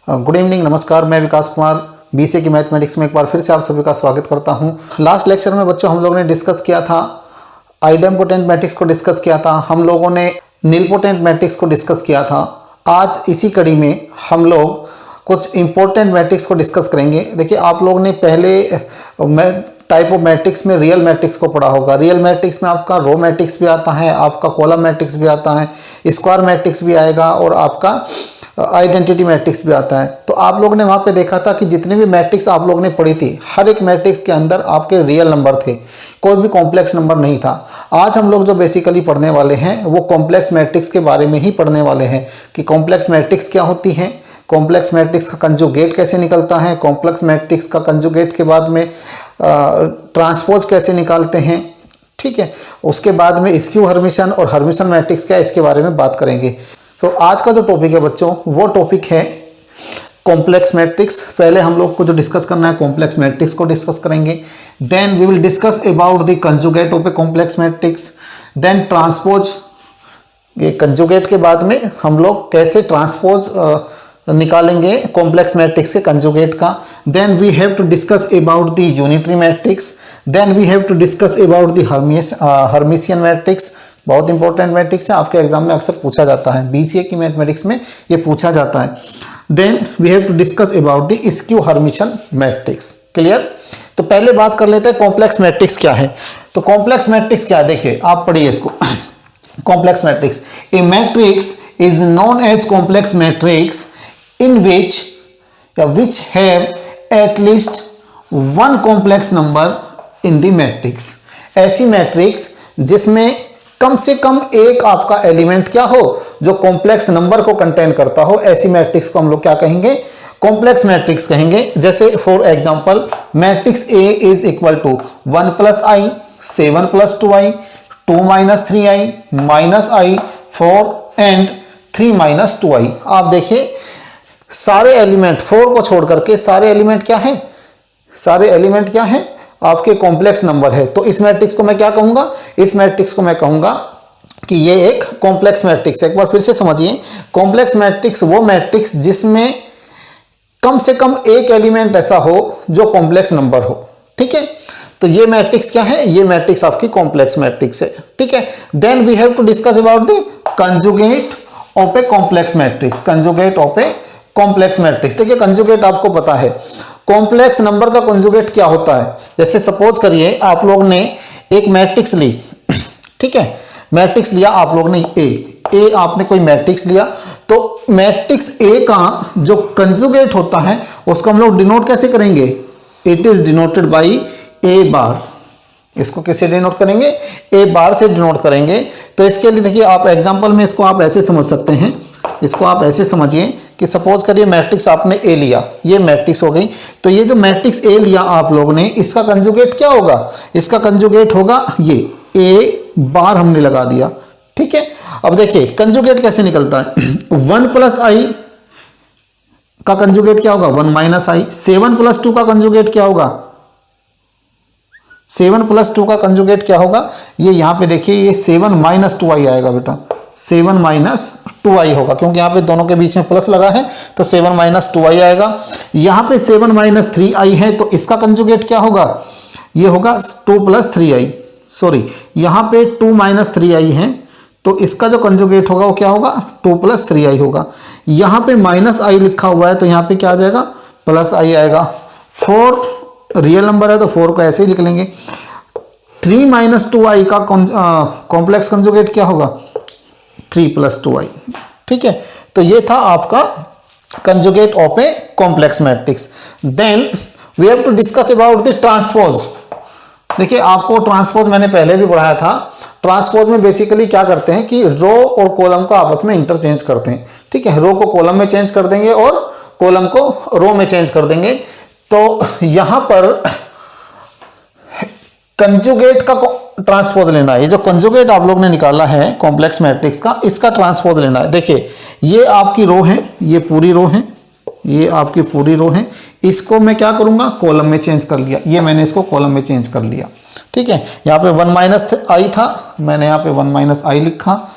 Good evening, नमस्कार। मैं विकास Kumar BCA की मैथमेटिक्स में एक बार फिर से आप सभी का स्वागत करता हूं। लास्ट लेक्चर में बच्चों हम लोगों ने डिस्कस किया था आइडेम्पोटेंट मैट्रिक्स को डिस्कस किया था, हम लोगों ने नीलपोटेंट मैट्रिक्स को डिस्कस किया था। आज इसी कड़ी में हम लोग कुछ इंपॉर्टेंट मैट्रिक्स को डिस्कस करेंगे। देखिए, आप लोगों ने पहले टाइप ऑफ मैट्रिक्स में रियल मैट्रिक्स को पढ़ा होगा। रियल मैट्रिक्स में आपका रो मैट्रिक्स भी आता है, आपका कॉलम मैट्रिक्स भी आता है, स्क्वायर मैट्रिक्स भी आएगा और आपका आइडेंटिटी मैट्रिक्स भी आता है। तो आप लोगों ने वहाँ पे देखा था कि जितनी भी मैट्रिक्स आप लोगों ने पढ़ी थी, हर एक मैट्रिक्स के अंदर आपके रियल नंबर थे, कोई भी कॉम्प्लेक्स नंबर नहीं था। आज हम लोग जो बेसिकली पढ़ने वाले हैं वो कॉम्प्लेक्स मैट्रिक्स के बारे में ही पढ़ने वाले हैं कि कॉम्प्लेक्स मैट्रिक्स क्या होती हैं, कॉम्प्लेक्स मैट्रिक्स का कंजुगेट कैसे निकलता है, कॉम्प्लेक्स मैट्रिक्स का कंजुगेट के बाद में ट्रांसपोज कैसे निकालते हैं, ठीक है। उसके बाद में स्क्यू हर्मिशन और हर्मिशन मैट्रिक्स क्या है, इसके बारे में बात करेंगे। तो आज का जो टॉपिक है बच्चों, वो टॉपिक है कॉम्प्लेक्स मैट्रिक्स। पहले हम लोग को जो डिस्कस करना है कॉम्प्लेक्स मैट्रिक्स को डिस्कस करेंगे, then we will discuss about the conjugate of a complex matrix, then transpose. ये कंजुगेट के बाद में हम लोग कैसे ट्रांसपोज निकालेंगे कॉम्प्लेक्स मैट्रिक्स के कंजुगेट का। Then we have to discuss about the unitary matrix, then we have to discuss about the Hermitian matrix. बहुत इंपॉर्टेंट मैट्रिक्स है, आपके एग्जाम में अक्सर पूछा जाता है, बीसीए की मैथमेटिक्स में ये पूछा जाता है। Then we have to discuss about the skew Hermitian matrix. Clear? तो पहले बात कर लेते हैं कॉम्प्लेक्स मैट्रिक्स क्या है। तो कॉम्प्लेक्स मैट्रिक्स क्या है, देखिए आप पढ़िए इसको। Complex matrix, a matrix is known as complex matrix in which have at least one complex number in the matrix। ऐसी मैट्रिक्स जिसमें कम से कम एक आपका एलिमेंट क्या हो, जो कॉम्प्लेक्स नंबर को कंटेन करता हो, ऐसी मैट्रिक्स को हम लोग क्या कहेंगे, कॉम्प्लेक्स मैट्रिक्स कहेंगे। जैसे for example matrix A is equal to 1 + i, 7 + 2i, 2 - 3i, -i, 4 and 3 - 2i। आप देखिए सारे एलिमेंट 4 को छोड़ करके सारे एलिमेंट क्या है, सारे एलिमेंट क्या है, आपके कॉम्प्लेक्स नंबर है। तो इस मैट्रिक्स को मैं क्या कहूंगा, इस मैट्रिक्स को मैं कहूंगा कि ये एक कॉम्प्लेक्स मैट्रिक्स है। एक बार फिर से समझिए, कॉम्प्लेक्स मैट्रिक्स वो मैट्रिक्स जिसमें कम से कम एक एलिमेंट ऐसा हो जो कॉम्प्लेक्स नंबर हो, ठीक है। तो ये मैट्रिक्स क्या है, ये मैट्रिक्स आपकी कॉम्प्लेक्स मैट्रिक्स है, ठीक है। Then we have to discuss about the conjugate of a complex matrix. Conjugate of a complex matrix, देखिए कंजुगेट आपको पता है, कॉम्प्लेक्स नंबर का कंजुगेट क्या होता है। जैसे सपोज करिए आप लोग ने एक मैट्रिक्स ली, ठीक है, मैट्रिक्स लिया आप लोग ने ए आपने कोई मैट्रिक्स लिया, तो मैट्रिक्स ए का जो कंजुगेट होता है उसको हम लोग डिनोट कैसे करेंगे, इट इज डिनोटेड बाई ए बार। इसको कैसे डिनोट करेंगे, ए बार से डिनोट करेंगे। तो इसके लिए देखिए आप एग्जांपल में इसको आप ऐसे समझ सकते हैं, इसको आप ऐसे समझिए कि सपोज करिए मैट्रिक्स आपने ए लिया, ये मैट्रिक्स हो गई। तो ये जो मैट्रिक्स ए लिया आप लोग ने, इसका कंजुगेट क्या होगा, इसका कंजुगेट होगा ये ए बार हमने लगा दिया, ठीक है। अब देखिए कंजुगेट कैसे निकलता है, 1 + i का कंजुगेट क्या होगा, 1 - i। 7 + 2 का कंजुगेट क्या होगा, 7 + 2 का कंजुगेट क्या होगा, ये यहाँ पे देखिए ये 7 - 2i आएगा बेटा, 7 - 2i होगा, क्योंकि यहाँ पे दोनों के बीच में प्लस लगा है तो 7 - 2i आएगा। यहाँ पे 7 - 3i है, तो इसका कंजुगेट क्या होगा, ये होगा 2 + 3i, सॉरी यहाँ पे 2 - 3i है, तो इसका जो कंजुगेट होगा वो क्या होगा, 2 + 3i होगा। यहाँ पे -i लिखा हुआ है तो यहाँ पे क्या आ जाएगा, +i आएगा। 4 रियल नंबर है तो 4 को ऐसे ही लिख लेंगे। 3 - 2i का कॉम्प्लेक्स कंजुगेट क्या होगा, 3 + 2i, ठीक है। तो ये था आपका conjugate of a complex matrix. Then we have to discuss about the transpose. देखिए आपको ट्रांसपोज मैंने पहले भी पढ़ाया था। ट्रांसपोज में बेसिकली क्या करते हैं कि रो और कॉलम को आपस में इंटरचेंज करते हैं, ठीक है। रो को कॉलम में चेंज कर देंगे और कॉलम को रो में चेंज कर देंगे। तो यहां पर कंजुगेट का ट्रांसपोज लेना है। ये जो कंजुगेट आप लोग ने निकाला है कॉम्प्लेक्स मैट्रिक्स का, इसका ट्रांसपोज लेना है। देखिए ये आपकी रो है, ये पूरी रो है, ये आपकी पूरी रो है। इसको मैं क्या करूंगा, कॉलम में चेंज कर लिया, ये मैंने इसको कॉलम में चेंज कर लिया, ठीक है। यहाँ पे 1 - i था, मैंने यहाँ पे 1 - i लिखा।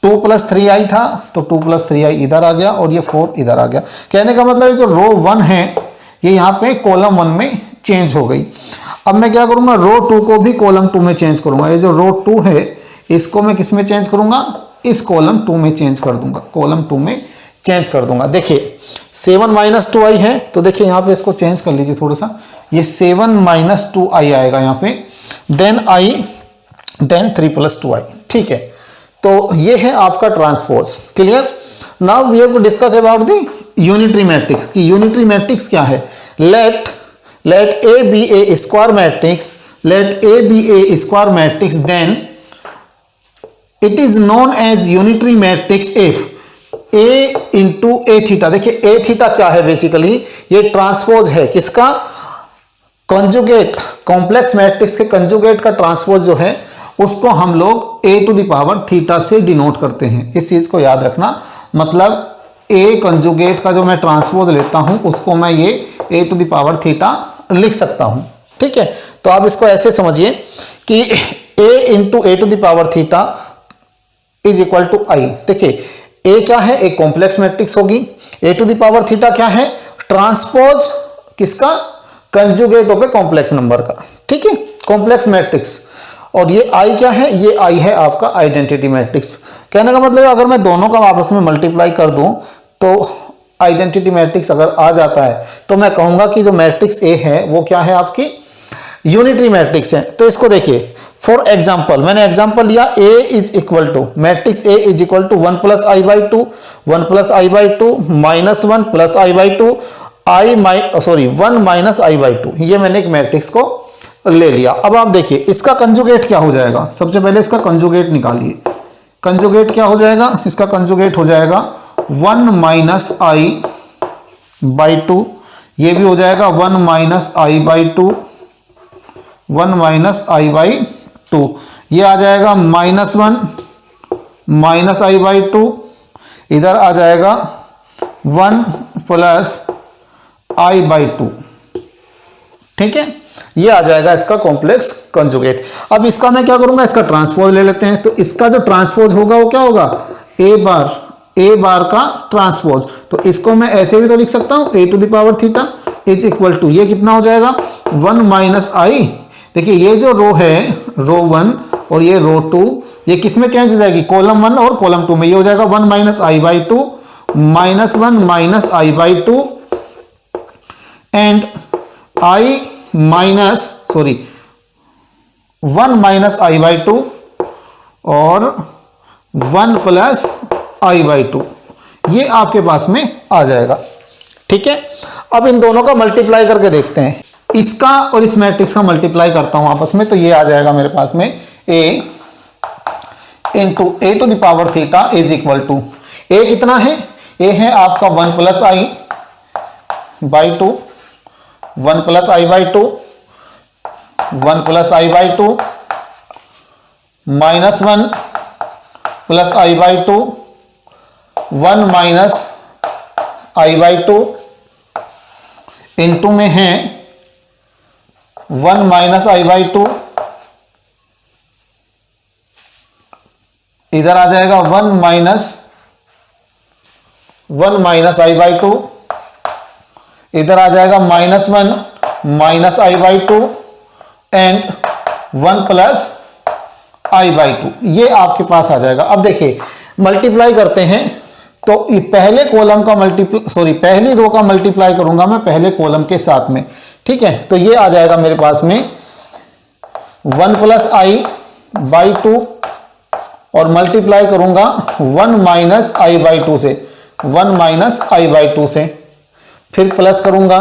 2 + 3i था तो 2 + 3i इधर आ गया और ये 4 इधर आ गया। कहने का मतलब है जो रो 1 है ये यहाँ पे कॉलम 1 में चेंज हो गई। अब मैं क्या करूंगा, रो 2 को भी कॉलम 2 में चेंज करूंगा। ये जो रो 2 है इसको मैं किस में चेंज करूंगा, इस कॉलम 2 में चेंज कर दूंगा, कॉलम 2 में चेंज कर दूंगा। देखिए 7 - 2i है तो देखिए यहाँ पे इसको चेंज कर लीजिए थोड़ा सा, ये 7 - 2i आएगा यहाँ पे, देन 3 + 2i। ठीक है, तो ये है आपका transpose. Clear. Now we have to discuss about the unitary matrix कि यूनिटरी मैट्रिक्स क्या है। लेट A be a square matrix, let A be a square matrix, then it is known as unitary matrix if A into A theta. देखिए A theta क्या है, basically ये transpose है किसका, कंजुगेट, कॉम्प्लेक्स मैट्रिक्स के कंजुगेट का transpose जो है उसको हम लोग A⁻θ से डिनोट करते हैं। इस चीज को याद रखना, मतलब A कंजुगेट का जो मैं ट्रांसपोज लेता हूं उसको मैं ये A⁻θ लिख सकता हूं। ठीक है, तो आप इसको ऐसे समझिए कि A × A⁻θ is equal to I। देखिए A क्या है, एक कॉम्प्लेक्स मैट्रिक्स होगी, A⁻θ क्या है, ट्रांसपोज किसका, कंजुगेट होकर कॉम्प्लेक्स नंबर का। ठीक है, कॉम्प्लेक्स मैट्रिक्स। और ये I क्या है, ये I है आपका आइडेंटिटी मैट्रिक्स। कहने का मतलब अगर मैं दोनों का आपस में मल्टीप्लाई कर दूं तो आइडेंटिटी मैट्रिक्स अगर आ जाता है तो मैं कहूंगा कि जो मैट्रिक्स A है वो क्या है, आपकी यूनिटरी मैट्रिक्स है। तो इसको देखिए, फॉर एग्जांपल मैंने एग्जांपल लिया A is equal to, matrix A is equal to 1 + i/2, 1 + i/2 -1 + i/2 1 - i/2। ये मैंने एक मैट्रिक्स को ले लिया। अब आप देखिए इसका कंजुगेट क्या हो जाएगा, सबसे पहले इसका कंजुगेट निकालिए। कंजुगेट क्या हो जाएगा, इसका कंजुगेट हो जाएगा 1 - i/2, ये भी हो जाएगा 1 - i/2, 1 - i/2, ये आ जाएगा -1 - i/2, इधर आ जाएगा 1 + i/2। ठीक है, ये आ जाएगा इसका कॉम्प्लेक्स कंजुगेट। अब इसका मैं क्या करूंगा, इसका ट्रांसपोज ले लेते हैं। तो इसका जो ट्रांसपोज होगा वो क्या होगा, A बार का ट्रांसपोज। तो इसको मैं ऐसे भी तो लिख सकता हूं, A⁻θ इज इक्वल टू, ये कितना हो जाएगा 1 - i। देखिए ये जो रो है, रो 1 और ये रो 2, ये किस में चेंज हो जाएगी, कॉलम 1 और कॉलम 2 में। ये हो जाएगा 1 - i/2 -1 - i/2 एंड 1 - i/2 और 1 + i/2, ये आपके पास में आ जाएगा। ठीक है, अब इन दोनों का मल्टीप्लाई करके देखते हैं। इसका और इस मैट्रिक्स का मल्टीप्लाई करता हूं आपस में, तो ये आ जाएगा मेरे पास में A × A⁻θ is equal to, A कितना है, A है आपका 1 + i/2, 1 + i/2, 1 + i/2 -1 + i/2, 1 - i/2 into में है 1 - i/2, इधर आ जाएगा 1 - i/2, इधर आ जाएगा -1 - i/2 एंड 1 + i/2, ये आपके पास आ जाएगा। अब देखिए मल्टीप्लाई करते हैं तो पहले कॉलम का पहली रो का मल्टीप्लाई करूंगा मैं पहले कॉलम के साथ में। ठीक है, तो ये आ जाएगा मेरे पास में 1 + i/2 और मल्टीप्लाई करूंगा 1 - i/2 से, 1 - i/2 से, फिर प्लस करूंगा,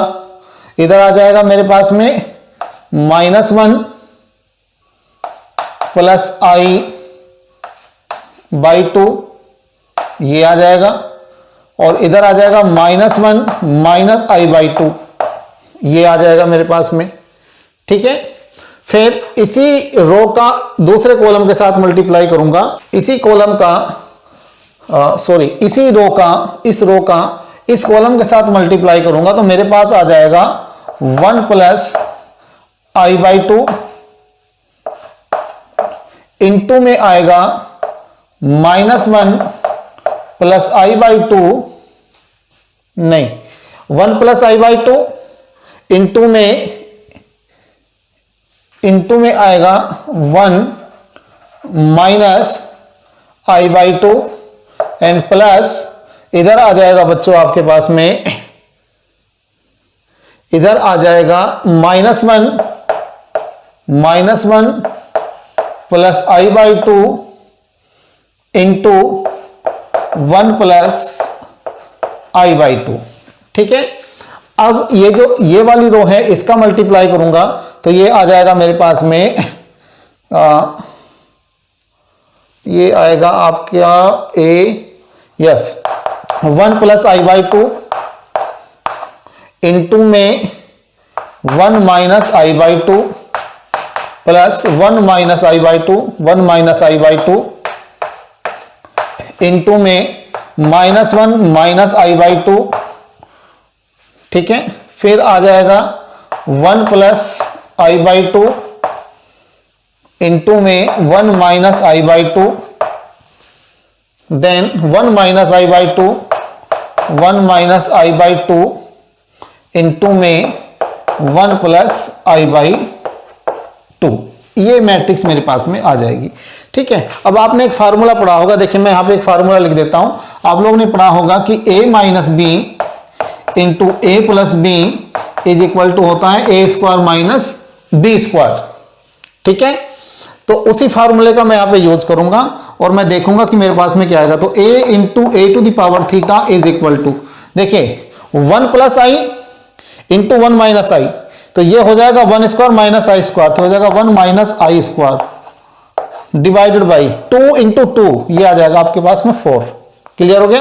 इधर आ जाएगा मेरे पास में -1 + i/2, ये आ जाएगा, और इधर आ जाएगा -1 - i/2, ये आ जाएगा मेरे पास में। ठीक है, फिर इसी रो का दूसरे कॉलम के साथ मल्टीप्लाई करूंगा, इसी कॉलम का इसी रो का इस कॉलम के साथ मल्टीप्लाई करूंगा तो मेरे पास आ जाएगा 1 + i/2 इनटू में आएगा -1 प्लस i/2, नहीं 1 प्लस i/2 इंटू में आएगा 1 माइनस i/2 एंड प्लस इधर आ जाएगा बच्चों आपके पास में, इधर आ जाएगा -1 plus i/2 into 1 plus i/2। ठीक है, अब ये वाली रो है इसका मल्टीप्लाई करूंगा तो ये आ जाएगा मेरे पास में ये आएगा आपका 1 प्लस i/2 इंटू में 1 minus i/2 plus 1 minus i/2 into में -1 माइनस i/2। ठीक है, फिर आ जाएगा 1 प्लस i/2 इंटू में 1 minus i/2, then 1 minus i/2 into में 1 प्लस i/2। ये मैट्रिक्स मेरे पास में आ जाएगी। ठीक है, अब आपने एक फार्मूला पढ़ा होगा, देखिए मैं यहां पे एक फार्मूला लिख देता हूं। आप लोगों ने पढ़ा होगा कि a minus B into A plus B is equal to होता है a square minus B square. ठीक है, तो उसी फार्मूले का मैं यहां पे यूज करूंगा और मैं देखूंगा कि मेरे पास में क्या आएगा। तो a into A to the power theta is equal to, देखिए 1 plus I into 1 minus I, तो ये हो जाएगा 1 स्क्वायर माइनस आई स्क्वायर, तो हो जाएगा 1 minus I square divided by 2 into 2, ये आ जाएगा आपके पास में 4। क्लियर हो गया?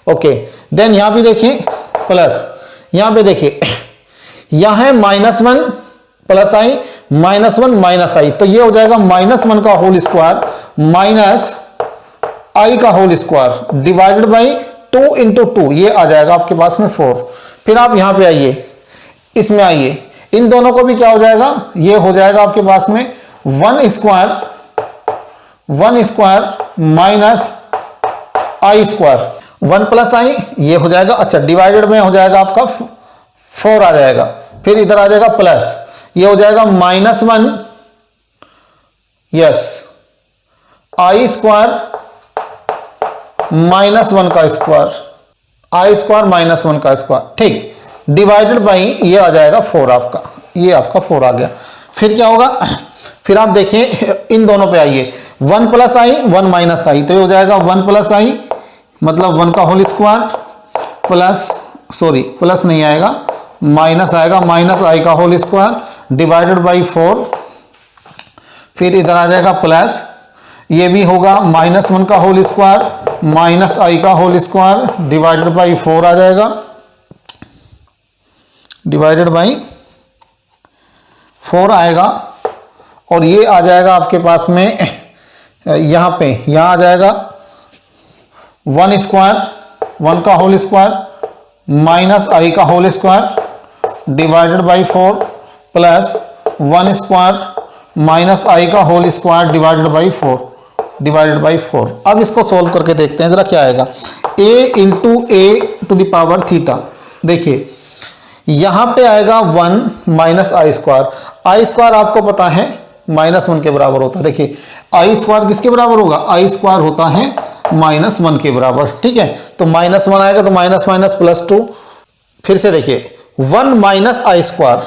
ओके, देन यहां भी देखिए प्लस, यहां पे देखिए यहां है -1 प्लस आई -1 माइनस आई, तो ये हो जाएगा -1 का होल स्क्वायर माइनस आई का whole square divided by 2 into 2, ये आ जाएगा आपके पास में 4। फिर आप यहां पे आइए, इसमें आइए, इन दोनों को भी क्या हो जाएगा, ये हो जाएगा आपके पास में 1 square minus I square, 1 plus आई ये हो जाएगा, अच्छा डिवाइडेड में हो जाएगा आपका 4 आ जाएगा। फिर इधर आ जाएगा प्लस, ये हो जाएगा -1 आई स्क्वायर -1 का स्क्वायर, आई स्क्वायर -1 का स्क्वायर। ठीक, डिवाइडेड बाई ये आ जाएगा 4 आपका, ये आपका 4 आ गया। फिर क्या होगा, फिर आप देखिए इन दोनों पे आइए, 1 प्लस आई 1 माइनस आई, तो ये हो जाएगा 1 प्लस आई मतलब 1 का whole square plus, sorry plus नहीं आएगा, माइनस आएगा, माइनस आई का होल स्क्वायर डिवाइडेड बाई 4। फिर इधर आ जाएगा प्लस, ये भी होगा -1 का होल स्क्वायर माइनस आई का होल स्क्वायर डिवाइडेड बाई 4 आ जाएगा, डिवाइडेड बाई 4 आएगा। और ये आ जाएगा आपके पास में यहां पे, यहां आ जाएगा 1 स्क्वायर 1 का होल स्क्वायर माइनस आई का whole square divided by 4 plus 1 square minus I का होल स्क्वायर डिवाइडेड बाई 4। अब इसको सोल्व करके देखते हैं जरा क्या आएगा। a into A to the power theta, देखिए यहां पे आएगा 1 माइनस आई स्क्वायर आपको पता है -1 के बराबर होता है। देखिए आई स्क्वायर किसके बराबर होगा, आई स्क्वायर होता है -1 के बराबर। ठीक है, तो -1 आएगा तो माइनस माइनस प्लस 2। फिर से देखिए 1 minus I square,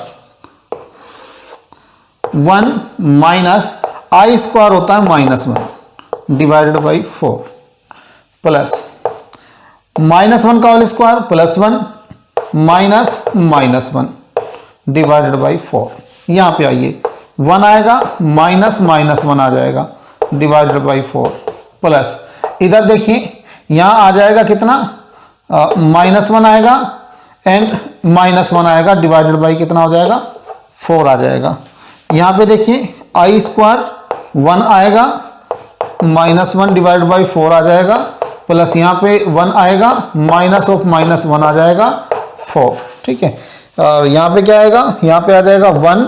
1 minus I square होता है -1 डिवाइडेड बाई 4 प्लस -1 का whole square plus 1 minus -1 divided by 4। यहां पे आइए 1 आएगा -1 आ जाएगा डिवाइडेड बाई 4 प्लस इधर देखिए यहां आ जाएगा कितना, -1 आएगा एंड -1 आएगा डिवाइडेड बाई कितना हो जाएगा 4 आ जाएगा। यहां पे देखिए आई स्क्वायर 1 आएगा -1 डिवाइड बाई 4 आ जाएगा प्लस यहाँ पे 1 आएगा -1 आ जाएगा 4। ठीक है, और यहाँ पे क्या आएगा, यहाँ पे आ जाएगा 1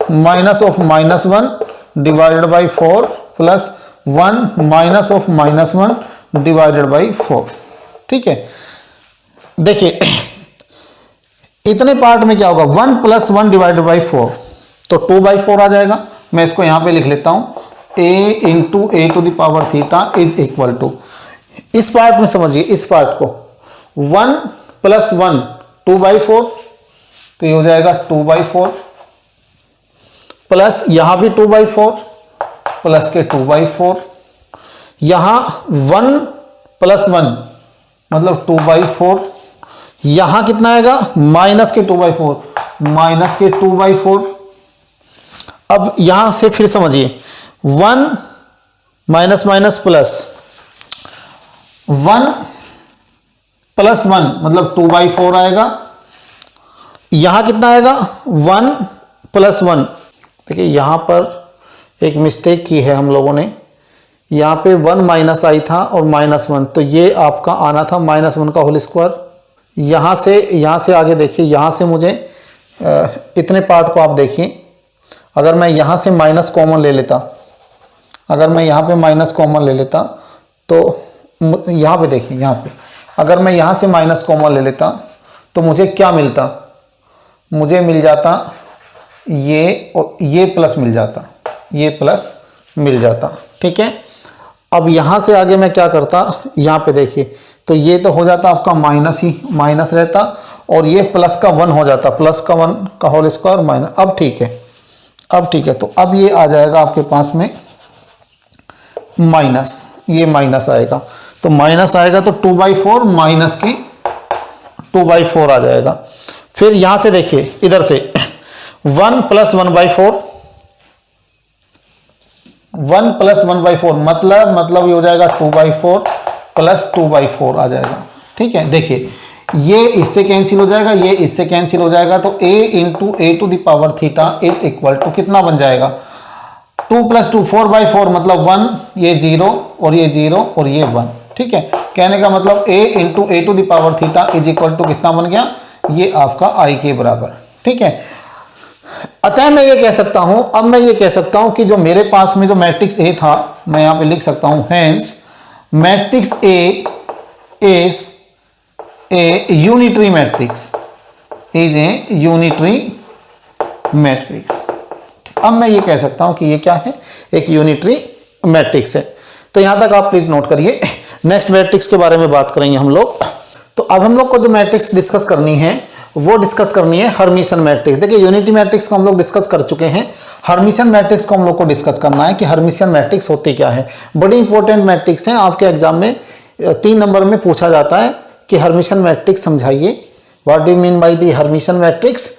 -1 divided by 4 plus 1 minus of -1 divided by 4। ठीक है, देखिए इतने पार्ट में क्या होगा, 1 + 1 डिवाइडेड बाई 4, तो 2/4 आ जाएगा। मैं इसको यहां पे लिख लेता हूं, a × a⁻θ is equal to, इस पार्ट में समझिए, इस पार्ट को 1 + 1 2/4, तो ये हो जाएगा 2/4 प्लस यहां भी 2/4 प्लस के 2/4, यहां 1 + 1 मतलब 2/4, यहां कितना आएगा माइनस के 2/4 माइनस के 2/4। अब यहां से फिर समझिए 1 माइनस माइनस प्लस, 1 + 1 मतलब 2/4 आएगा, यहां कितना आएगा 1 + 1। देखिए यहां पर एक मिस्टेक की है हम लोगों ने, यहां पे 1 माइनस आई था और -1, तो ये आपका आना था -1 का होल स्क्वायर। यहां से आगे देखिए, यहां से मुझे इतने पार्ट को आप देखिए, अगर मैं यहां से माइनस कॉमन ले लेता, अगर मैं यहां पे माइनस कॉमन ले लेता, तो यहां पे देखिए, यहां पे अगर मैं यहां से माइनस कॉमन ले लेता तो मुझे क्या मिलता, मुझे मिल जाता ये प्लस मिल जाता, ये प्लस मिल जाता। ठीक है, अब यहां से आगे मैं क्या करता, यहां पे देखिए, तो ये तो हो जाता आपका माइनस ही माइनस रहता, और ये प्लस का 1 हो जाता, प्लस का 1 का होल स्क्वायर माइनस। अब ठीक है, अब ठीक है, तो अब ये आ जाएगा आपके पास में माइनस, ये माइनस आएगा, तो माइनस आएगा तो 2/4 माइनस की 2/4 आ जाएगा। फिर यहां से देखिए, इधर से 1 + 1/4, 1 + 1/4 मतलब ये हो जाएगा 2/4 + 2/4 आ जाएगा। ठीक है, देखिए ये इससे कैंसिल हो जाएगा, ये इससे कैंसिल हो जाएगा, तो a × a⁻θ is equal to कितना बन जाएगा, 2 + 2 4/4 मतलब 1, ये 0 और ये 0 और ये 1। ठीक है, कहने का मतलब a × a⁻θ is equal to कितना बन गया, ये आपका i के बराबर। ठीक है, अतः मैं ये कह सकता हूं, अब मैं ये कह सकता हूं कि जो मेरे पास में जो मैट्रिक्स A था, मैं यहां पे लिख सकता हूं, hence matrix A is a unitary matrix, is a unitary matrix. अब मैं ये कह सकता हूं कि ये क्या है, एक यूनिटरी मैट्रिक्स है। तो यहां तक आप प्लीज नोट करिए, नेक्स्ट मैट्रिक्स के बारे में बात करेंगे हम लोग। तो अब हम लोग को जो मैट्रिक्स डिस्कस करनी है वो डिस्कस करनी है हर्मिशन मैट्रिक्स। देखिए यूनिटी मैट्रिक्स को हम लोग डिस्कस कर चुके हैं, हर्मिशन मैट्रिक्स को हम लोग को डिस्कस करना है कि हर्मिशन मैट्रिक्स होती क्या है। बड़ी इंपॉर्टेंट मैट्रिक्स हैं, आपके एग्जाम में 3 नंबर में पूछा जाता है कि हर्मिशन मैट्रिक्स समझाइए, what do you mean by the Hermitian matrix,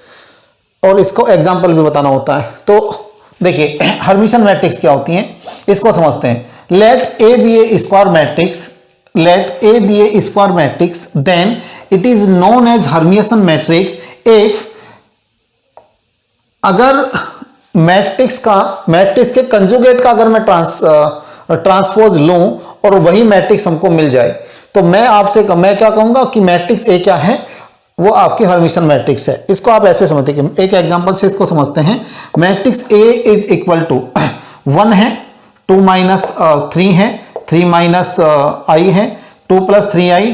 और इसको एग्जाम्पल भी बताना होता है। तो देखिए हर्मिशन मैट्रिक्स क्या होती हैं, इसको समझते हैं। Let A be a square matrix, let A be a square matrix, then it is known as Hermitian matrix if, अगर मैट्रिक्स के कंजुगेट का अगर मैं ट्रांसपोज लूं और वही मैट्रिक्स हमको मिल जाए, तो मैं क्या कहूंगा कि मैट्रिक्स A क्या है, वो आपकी हर्मिशन मैट्रिक्स है। इसको आप ऐसे समझते हैं कि एक एग्जांपल से इसको समझते हैं। Matrix A is equal to 1 है, 2 - 3 है, 3 - i है, 2 + 3i,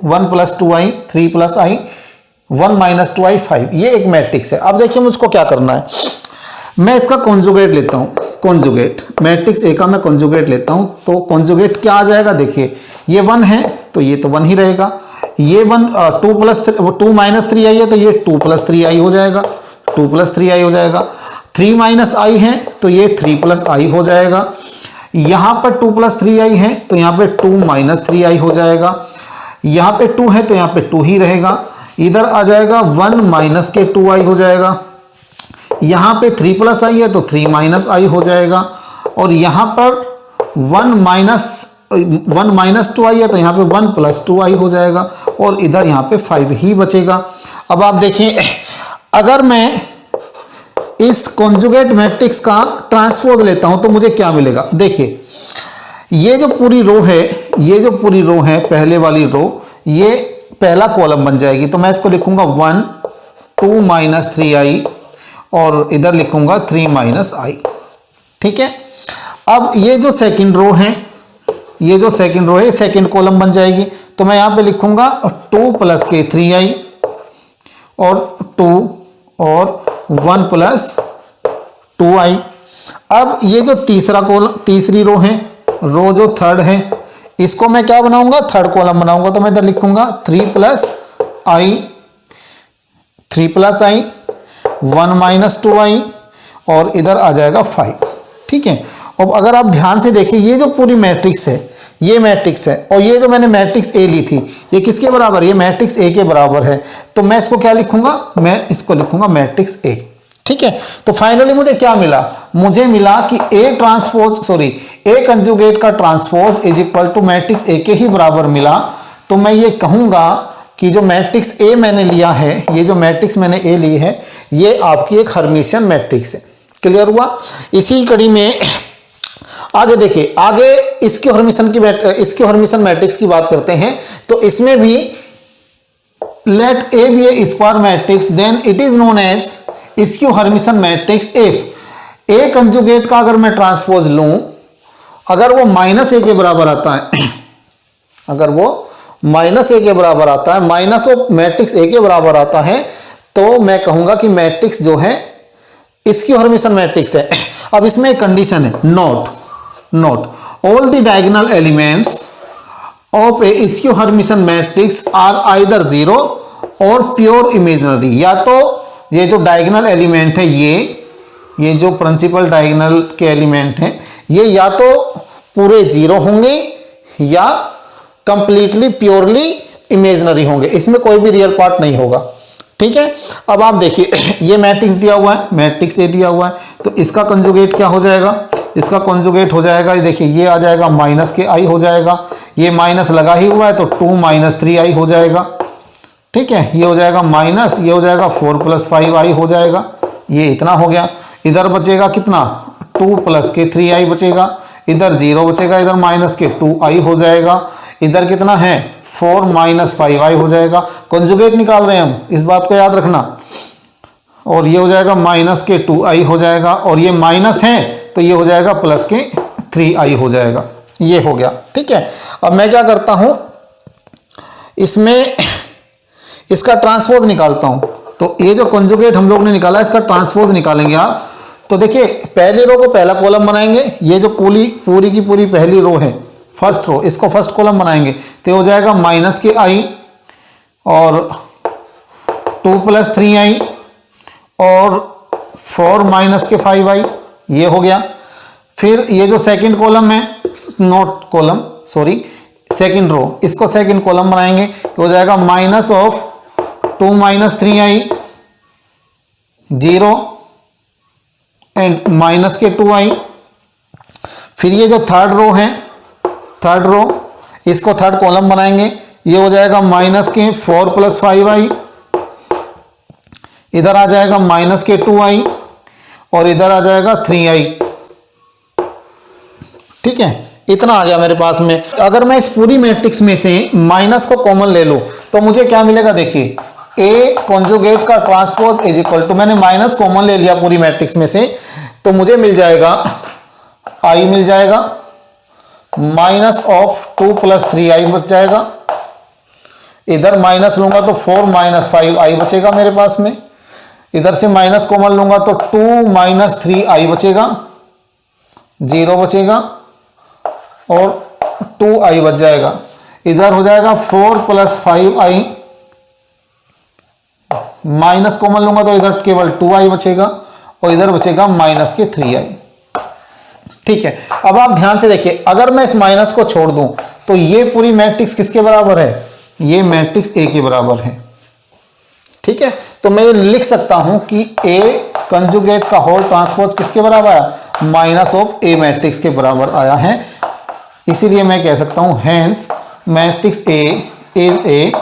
1 + 2i, 3 + i, 1 - 2i 5, ये एक मैट्रिक्स है। अब देखिए मुझको क्या करना है, मैं इसका कॉन्जुगेट लेता हूं, कॉन्जुगेट मैट्रिक्स A का मैं कॉन्जुगेट लेता हूं, तो कॉन्जुगेट क्या आ जाएगा, देखिए ये 1 है तो ये तो 1 ही रहेगा, ये 2 - 3i है तो ये 2 + 3i हो जाएगा, 2 + 3i हो जाएगा। 3 - i है तो ये 3 + i हो जाएगा, यहां पर 2 + 3i है तो यहां पे 2 - 3i हो जाएगा, यहां पे 2 है तो यहां पे 2 ही रहेगा, इधर आ जाएगा 1 - के 2i हो जाएगा, यहां पे 3 + i है तो 3 - i हो जाएगा, और यहां पर 1 - 2i है तो यहां पे 1 + 2i हो जाएगा, और इधर यहां पे 5 ही बचेगा। अब आप देखिए, अगर मैं इस कॉन्जुगेट मैट्रिक्स का ट्रांसपोज लेता हूं तो मुझे क्या मिलेगा, देखिए ये जो पूरी रो है, ये जो पूरी रो है, पहले वाली रो, ये पहला कॉलम बन जाएगी, तो मैं इसको लिखूंगा 1 2 - 3i और इधर लिखूंगा 3 - i। ठीक है, अब ये जो सेकंड रो है, ये जो सेकंड रो है सेकंड कॉलम बन जाएगी। तो मैं यहाँ पे लिखूंगा 2 प्लस के 3i और 2 और 1 प्लस 2i। अब ये जो तीसरा कॉलम, तीसरी रो है, रो जो थर्ड है, इसको मैं क्या बनाऊंगा, थर्ड कॉलम बनाऊंगा। तो मैं इधर लिखूंगा 3 प्लस i 1 माइनस 2i और इधर आ जाएगा 5। ठीक है। अब अगर आप ध्यान से देखिए, ये जो पूरी मैट्रिक्स है, ये मैट्रिक्स है, और ये जो मैंने मैट्रिक्स ए ली थी, ये किसके बराबर, ये मैट्रिक्स ए के बराबर है। तो मैं इसको क्या लिखूंगा, मैं इसको लिखूंगा मैट्रिक्स ए। ठीक है। तो फाइनली मुझे क्या मिला, मुझे मिला कि ए कंजुगेट का transpose is equal to matrix A के ही बराबर मिला। तो मैं ये कहूंगा कि जो मैट्रिक्स ए मैंने लिया है, ये जो मैट्रिक्स मैंने ए ली है, ये आपकी एक हर्मिशियन मैट्रिक्स है। क्लियर हुआ। इसी कड़ी में आगे देखिए, आगे इसकी हर्मिशियन मैट्रिक्स की बात करते हैं। तो इसमें भी let A be a square matrix, then it is known as skew Hermitian matrix if A conjugate का अगर मैं ट्रांसपोज लूं, अगर वो माइनस ए के बराबर आता है, अगर वो माइनस ए के बराबर आता है, माइनस ऑफ मैट्रिक्स ए के बराबर आता है, तो मैं कहूंगा कि मैट्रिक्स जो है स्क्यू हर्मिशियन मैट्रिक्स है। अब इसमें एक कंडीशन है, note all the diagonal elements of a skew Hermitian matrix are either 0 और प्योर इमेजिनरी। या तो ये जो डायगोनल एलिमेंट है, ये जो प्रिंसिपल डायगोनल के एलिमेंट हैं, ये या तो पूरे 0 होंगे या कंप्लीटली प्योरली इमेजिनरी होंगे, इसमें कोई भी रियल पार्ट नहीं होगा। ठीक है। अब आप देखिए, ये मैट्रिक्स दिया हुआ है, मैट्रिक्स ए दिया हुआ है, तो इसका कंजुगेट क्या हो जाएगा, इसका कंजुगेट हो जाएगा, ये देखिए ये आ जाएगा माइनस के आई हो जाएगा, ये माइनस लगा ही हुआ है तो 2 माइनस 3i हो जाएगा। ठीक है। ये हो जाएगा माइनस, ये हो जाएगा 4 प्लस 5i हो जाएगा, ये इतना हो गया। इधर बचेगा कितना, 2 प्लस के 3i बचेगा, इधर 0 बचेगा, इधर माइनस के 2i हो जाएगा, इधर कितना है 4 माइनस 5i हो जाएगा। कंजुगेट निकाल रहे हैं हम, इस बात को याद रखना। और ये हो जाएगा माइनस के 2i हो जाएगा, और ये माइनस है तो ये हो जाएगा प्लस के 3i हो जाएगा। ये हो गया। ठीक है। अब मैं क्या करता हूं, इसमें इसका ट्रांसपोज निकालता हूं। तो ये जो कंजुगेट हम लोग ने निकाला, इसका ट्रांसपोज निकालेंगे आप। तो देखिए, पहली रो को पहला कॉलम बनाएंगे, ये जो पूरी की पूरी पहली रो है, फर्स्ट रो, इसको फर्स्ट कॉलम बनाएंगे। तो हो जाएगा माइनस के आई और 2 प्लस 3i और 4 माइनस के 5i, ये हो गया। फिर ये जो सेकंड कॉलम है, सेकंड रो, इसको सेकंड कॉलम बनाएंगे। तो हो जाएगा minus of 2 minus 3i 0 and minus के 2i। फिर ये जो थर्ड रो है, थर्ड रो, इसको थर्ड कॉलम बनाएंगे। ये हो जाएगा माइनस के 4 प्लस 5i, इधर आ जाएगा माइनस के 2i और इधर आ जाएगा 3i। ठीक है। इतना आ गया मेरे पास में। अगर मैं इस पूरी मैट्रिक्स में से माइनस को कॉमन ले लूं तो मुझे क्या मिलेगा, देखिए ए कॉन्जुगेट का ट्रांसपोज इज इक्वल टू, मैंने माइनस कॉमन ले लिया पूरी मैट्रिक्स में से, तो मुझे मिल जाएगा आई मिल जाएगा, माइनस ऑफ 2 प्लस 3i बच जाएगा, इधर माइनस लूंगा तो 4 माइनस 5i बचेगा मेरे पास में, इधर से माइनस कॉमन लूंगा तो 2 माइनस 3i बचेगा, 0 बचेगा और 2i बच जाएगा। इधर हो जाएगा 4 प्लस 5i, माइनस कॉमन लूंगा तो इधर केवल 2i बचेगा और इधर बचेगा माइनस के 3i। ठीक है। अब आप ध्यान से देखिए, अगर मैं इस माइनस को छोड़ दूं तो ये पूरी मैट्रिक्स किसके बराबर है, ये मैट्रिक्स ए के बराबर है। ठीक है। तो मैं ये लिख सकता हूं कि ए कंजुगेट का होल ट्रांसपोज किसके बराबर आया, माइनस ऑफ ए मैट्रिक्स के बराबर आया है। इसीलिए मैं कह सकता हूं hence matrix A is A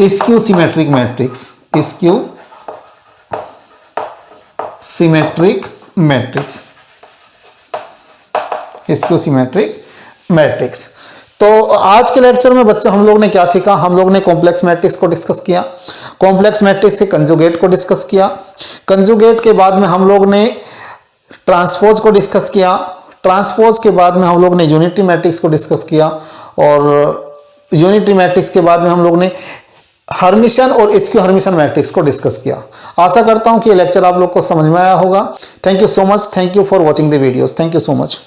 skew symmetric matrix, skew symmetric matrix, skew symmetric matrix. तो आज के लेक्चर में बच्चों हम लोग ने क्या सीखा, हम लोग ने कॉम्प्लेक्स मैट्रिक्स को डिस्कस किया, कॉम्प्लेक्स मैट्रिक्स के कंजुगेट को डिस्कस किया, कंजुगेट के बाद में हम लोग ने ट्रांसपोज को डिस्कस किया, ट्रांसपोज के बाद में हम लोग ने यूनिटरी मैट्रिक्स को डिस्कस किया और यूनिटरी मैट्रिक्स के बाद में हम लोग ने हर्मिशन और स्क्यू हर्मिशन मैट्रिक्स को डिस्कस किया। आशा करता हूं कि ये लेक्चर आप लोग को समझ में आया होगा। Thank you so much. Thank you for watching the videos. Thank you so much.